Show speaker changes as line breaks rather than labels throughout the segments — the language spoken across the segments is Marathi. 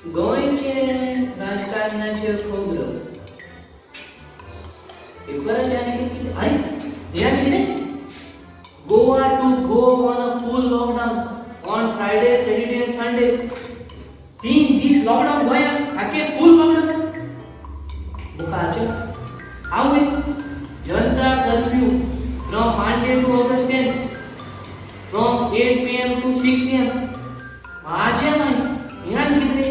गोंयचे राजकारणाचे खोबरो पेपराचे आनी कितें आरे हे आनी कितें Goa to go on a full lockdown on Friday Saturday and Sunday 3 दीस लॉकडाउन गोंयांत आखे फुल लॉकडाउन बुकाचे आवय जनता curfew from Monday to August 10 from 8 p.m. to 6 a.m. माझे नाही ह्या किती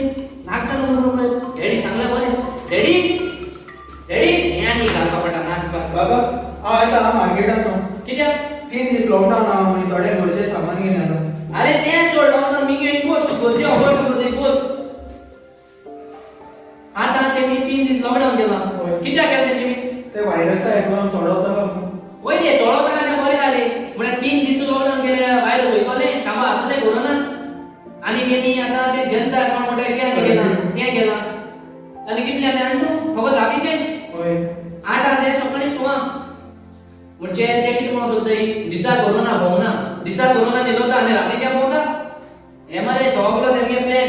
नाक चालू बरोबर डॅडी सांगला बरे डॅडी डॅडी ह्या नाही घालता पडा नाच पास
बाबा आता मार्केट आसा
कित्या
3 दीस लॉकडाउन हा मागीर थोडे घरचे सामान घेवन येलो
अरे ते सोड लॉकडाउन मी घेऊन पोस्ट घरचे ऑर्डर करतो पोस्ट आता ते मी 3 दीस लॉकडाउन केला कित्या केलं ते मी
ते व्हायरस एकदम चढवता
वय ते चढवता का बरे आले म्हणजे 3 दीस लॉकडाउन केले व्हायरस होईतले कामा आता कोरोना आणि त्यांनी आता ते जनता अकाउंट मध्ये त्या गेला आणि कितले आले आणतो खबर लागीचेच
होय
8 आले सकाळी 16 म्हणजे ते किती म्हणत होते दिसा कोरोना भोवना दिसा कोरोना निघता आणि रात्रीच्या भोवता एमारे सगळं त्यांनी प्लॅन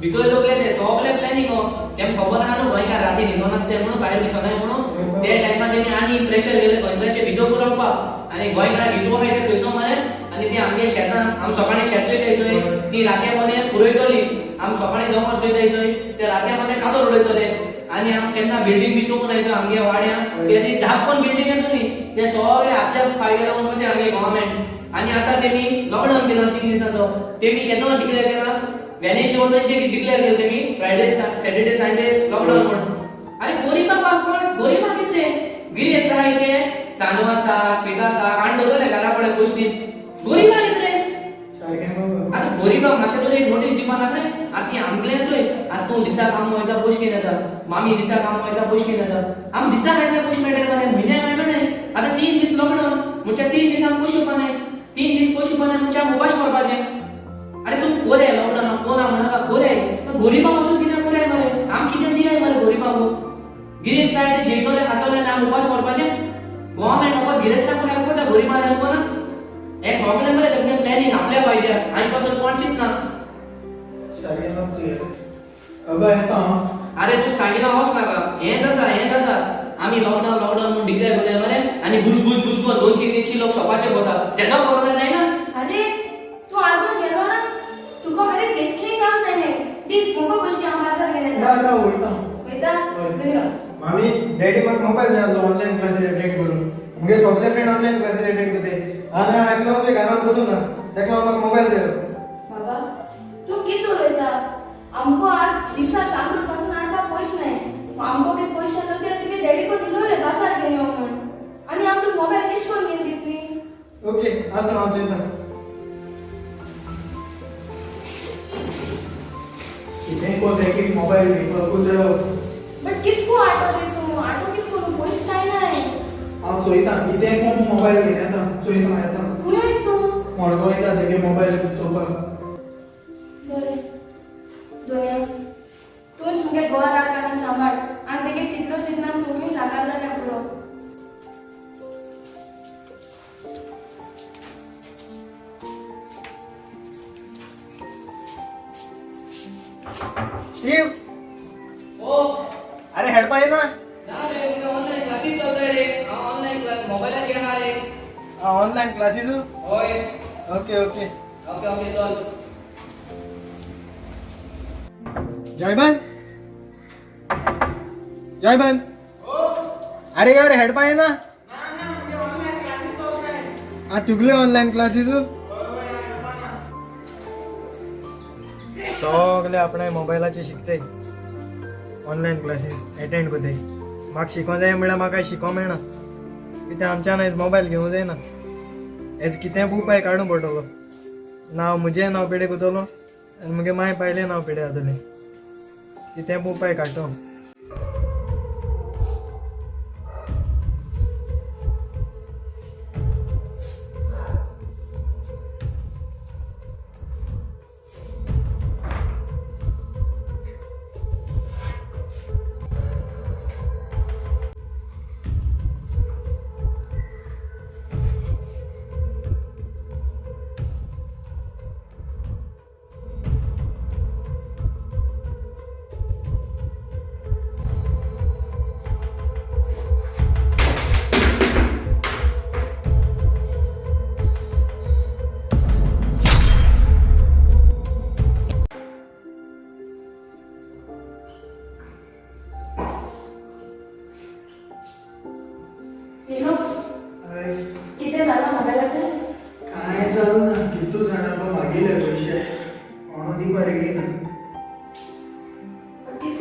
भितर लोकले ते सगळे प्लॅनिंग हो तेम खबर आहा न्हू गोंयकार राती न्हिदो नासते म्हणून भायर दिसनाय म्हणून ते टायमार त्यांनी आनी प्रेशर गेले गोंयकारांचे भितर पुरवपाक आणि गोंयकारांक भितर हाय ते चोयतो मरे आणि ती आमगे शेतान आम सकाळी शेत चोयतोय ती रात्यामध्ये पुरयतली आम सकाळी 9 वर चोयतोय ते रात्यामध्ये कादो रोडयतले आणि आम केन्ना बिल्डिंग बी चोकून येतो आमगे वाड्या ते धाप पण बिल्डिंग येतो न्ही ते सगळे आपल्या फायदे लावून मध्ये आमगे गव्हर्नमेंट आणि आता त्यांनी लॉकडाऊन केला 3 दिवसाचो ते मी केन्ना डिक्लेअर केला वेनेस्डे डिक्लेअर केलं ते मी फ्रायडे सॅटरडे संडे लॉकडाऊन म्हणून अरे गोरिबा कोण गोरिबा कितले गिरेस राहायचे तांदूळ आसा पीठ आसा कांड दवरले घरा पडे गोष्टीत गोरिबा कितले आता गोरिबा मातशे तरी नोटीस दिवपा नाका रे आती आमगलेच होय आता तू दिसा काम वयता पोस्टीन येता मामी दिसा काम वयता पोस्टीन येता आम दिसा काडले पोस्ट मेळटा मरे म्हयन्या काय मेळ्ळे आता 3 दीस लॉकडाऊन म्हणजे 3 दीस आम पोस्ट पानाय 3 दीस पोस्ट पानाय म्हणजे आम उपास करपाचे अरे तू कोरे लॉकडाऊन कोणा म्हणा कोरे गोरिबा पासून कित्याक कोरे मरे आम कितें दियाय मरे गोरिबांक गिरेस रायते जेतले खातले आनी आम उपास करपाचे गव्हर्नमेंट फकत गिरेस्तांक हेल्प करता गोरिबांक हेल्प करना हे सगळे मरे तेमगे प्लॅनिंग आपल्या फायद्याक आनी पासून कोण चिंतना
अगं येता
अरे तू सांगितलं होस नाका हे जाता आम्ही लॉकडाऊन म्हणून डिक्लेअर केले मरे आणि बुस 200-300 लोक शॉपाचे होतात तेका कोरोना जायना
अरे तू अजून गेलो ना तुका मरे कसली काम जाणे ती मोको गोष्टी आम बाजार गेले
ना वयता
वयता बेरस
मामी डॅडी म्हाका मोबाईल जाय ऑनलाइन क्लासेस अटेंड करून मुगे सगळे फ्रेंड ऑनलाइन क्लासेस अटेंड करते आणि हांव एकलोच घरात बसून ना तेका म्हाका मोबाईल जाय
बाबा तू किती उलयता आमको आज दिसा तांदूळ पासून हाडपा पयशे नाही आमको बी पयशे नव्हते तुगे डॅडीको दिलो रे बाजार घेवन यो म्हण आणि आम तू मोबाईल किश कोन घेवन दितली
ओके आसा हांव चयता कितें कोण एक मोबाईल घेवपाक गुजरो
बट कितको आटो रे तू आटो कितको पयशे काय नाही
हांव चोयता कितें कोण मोबाईल घेवन येता चोयता येता
उलय तू
मडगो येता तेगे मोबाईल चोवपाक
बरे दोया तूच मुगे गोवा राखाना सांबाळ आणि तेगे चितना सोमी साकार जाल्या पुरो
स्टीव
ओ
अरे हेडपा येना
ना रे मी ऑनलाइन क्लासेस चलतोय रे ऑनलाइन क्लास मोबाईलला घेणार रे
ऑनलाइन क्लासेस
होय
ओके ओके
ओके चल
जयबन अरे यार हेडपा येना तुगले ऑनलाइन क्लासेस सगळे आपणे मोबाईलाचे शिकते ऑनलाइन क्लासेस अटेंड करते म्हाका शिकोवंक जाय म्हळ्यार म्हाका शिकोवंक मेळना कित्याक आमच्यान आयज मोबायल घेवंक जायना हेज कितें उपाय काडूंक पडटलो नांव म्हजें नांव पेडे करतलो आनी मुगे माय बायलें नांव पेडे जातलें कितें उपाय काडटो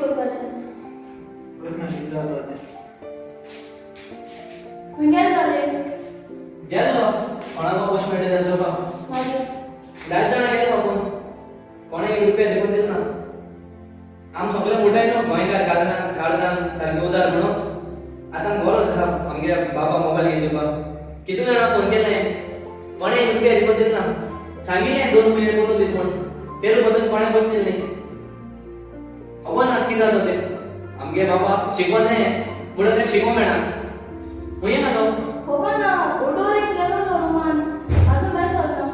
करपाचें
ना दिसा जाता ते
खंय जाले
गेलो कोणाको पोस्ट मेळटा तांचो का
माझे
जायत जाणां गेलो पूण कोणें रुपया देखून दिले ना आम सगळे मोठाय न्हू गोंयकार काळजान सारके उदार म्हणून आतां बरो जाला आमगे बाबा मोबायल घेवन दिवपाक कितू जाणां फोन केले कोणें रुपया देखून दिले ना सांगिल्लें 2 म्हयने करून दी म्हूण तेरू पासून कोणें पयशे दिले न्ही खबर ना कितें जाता तें आमगे बाबा शिकवत जाय म्हणून तें शिकोवंक मेळना खंय ना तो
खबर ना ओडोरेक गेलो तो रुमान आजून काय सरना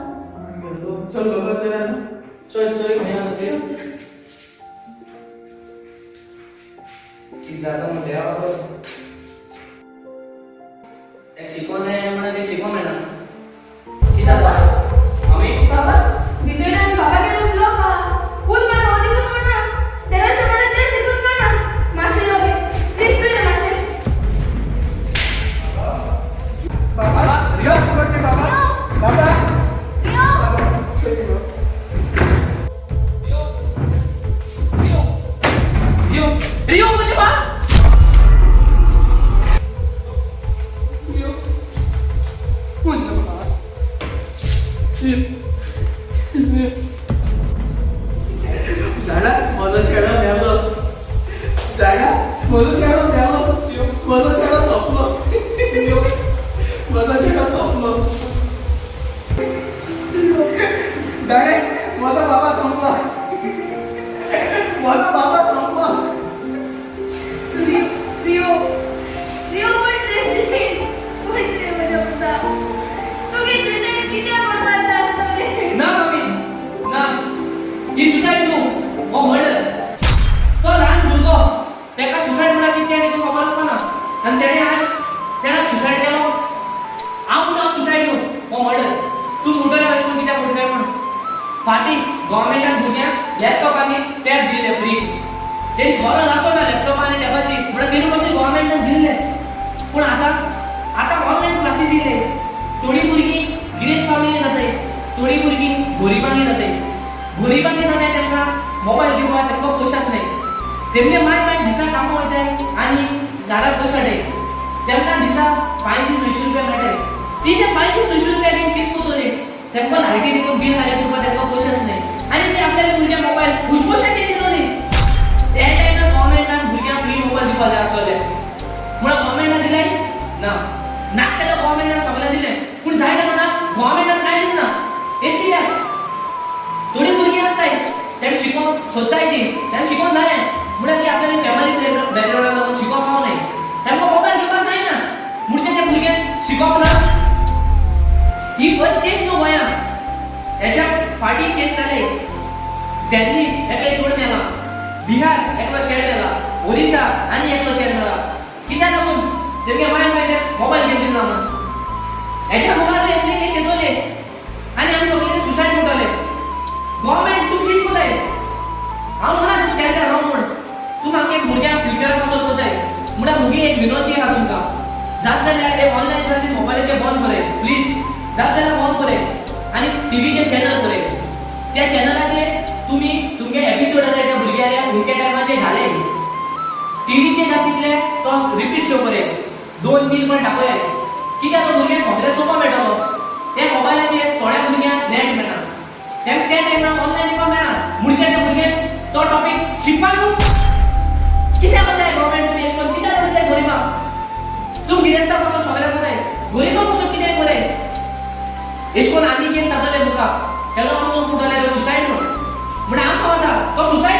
चल बाबा चल
चल चल खंय ना ते कितें जाता म्हूण देवा खबर तें शिकोवंक जाय म्हणून तें शिकोवंक मेळना कितें जाता आमी
बाबा भितरल्यान बाबा गेलो उठलो का कोण मला ओदिकून म्हणा तेराच्या मला ते तिकून म्हणा माशे लोगे प्लीज तुझे माशे
बाबा रिया पकडते बाबा बाबा
रियो
बाबा चल
रियो रियो रियो म्हणजे बा रियो कोण बाबा
झाडा माझा खेळा मेलो झाडा माझा खेळा मेलो माझा खेळा संपलो माझा खेळा संपलो झाडे माझा बाबा संपला माझा बाबा संपला
रियो रियो उठ रे माझ्या पुता तू किती बोलतात तोले
ना मम्मी ना ही सुसाईड न्हू हो मर्डर तो ल्हान भुरगो तेका सुसाईड म्हणल्यार कितें तें तुका खबर आसता ना आनी तेणें सुसाईड केलो हांव म्हणटा सुसाईड न्हू हो मर्डर तूं म्हणटलें अशें करून कित्याक म्हणटलें म्हण फाटीं गव्हर्मेंटान भुरग्यांक लॅपटॉप आनी टॅब दिले फ्री तेंची गरज आसो ना लॅपटॉप आनी टॅबाची म्हणल्यार तेणें कशें गव्हर्मेंटान दिल्ले पूण आतां ऑनलायन क्लासीस दिले थोडीं भुरगीं गिरेज फॅमिली जाताय थोडीं भुरगीं गरिबांनी जाताय गरिबांनी जाताय तांकां मोबायल दिवपाक तांकां पयशाच नाय तेमगे माय दिसा कामां वयताय आनी घराक पयशे हाडटाय तांकां दिसा 500-600 रुपया मेळटाय ती ते 500-600 रुपया घेवन कितें करतले तांकां लायटी दिवपाक बील हाडून दिवपाक तांकां पयशेच नाय आनी ते आपल्याले भुरग्यांक मोबायल खुशपोशाक दितले त्या टायमार गव्हर्मेंटान भुरग्यांक फ्री मोबायल दिवपाक जाय आसले म्हणून गव्हर्मेंटान दिले ना नाका तेका गव्हर्मेंटान सगळ्यांक दिलें पूण जाय तेन्ना गव्हर्मेंटान कांय दिलें ना हेच कित्याक थोडी भुरगीं आसताय तेंका शिकोवंक सोदताय ती तेंका शिकोवंक जाय म्हणल्यार ती आपल्याली फॅमिली बॅकग्रावंडाक लागून शिकोवंक पावना तेंका मोबायल दिवपाक जायना म्हणचे ते भुरग्यांक शिकोवंक ना ही फर्स्ट केस न्हू गोंयांत हेच्या फाटीं केस जाले दिल्ली एकलो चोड मेला बिहार एकलो चेड मेला ओरिसा आनी एकलो चेड मेला कित्याक लागून तेमगे मायन पाहिजे मोबाईल घेवन दिला म्हणून हेच्या मुखार असले केस येतले आनी आमी सगळे सुसाईड म्हणटले गव्हर्मेंट तूं कितें कोताय हांव म्हणा तूं केल्लें रॉंग म्हूण तूं म्हाका एक भुरग्याक फ्युचराक वचोन कोताय म्हणल्यार मुगे एक विनंती आहा तुमकां जात जाल्यार हे ऑनलायन क्लासीस मोबायलाचेर बंद करे प्लीज जात जाल्यार बंद करे आनी टीव्हीचे चॅनल करे त्या चॅनलाचेर तुमी तुमगे एपिसोड आसा त्या भुरग्याले उमके टायमाचेर घाले टीव्हीचे ना तितले तो रिपीट शो करे 2-3 पण दाखोय कित्याक तो भुरग्यांक सगळें चोवपाक मेळटलो त्या मोबायलाचेर थोड्या भुरग्यांक नेट मेळना तेंका त्या टायमार ऑनलायन दिवपाक मेळना म्हणचे त्या भुरग्यांक तो टॉपिक शिकपाक न्हू कित्याक करताय गव्हर्मेंट तुमी अशें करून कित्याक करताय गरिबाक तूं गिरेस्ता पासून सगळ्यांक करताय गरिबाक पासून कित्याक करे अशें करून आनी केस जाताले तुका केलो म्हणून म्हणटले सुसायड म्हूण हांव सांगता तो सुसायड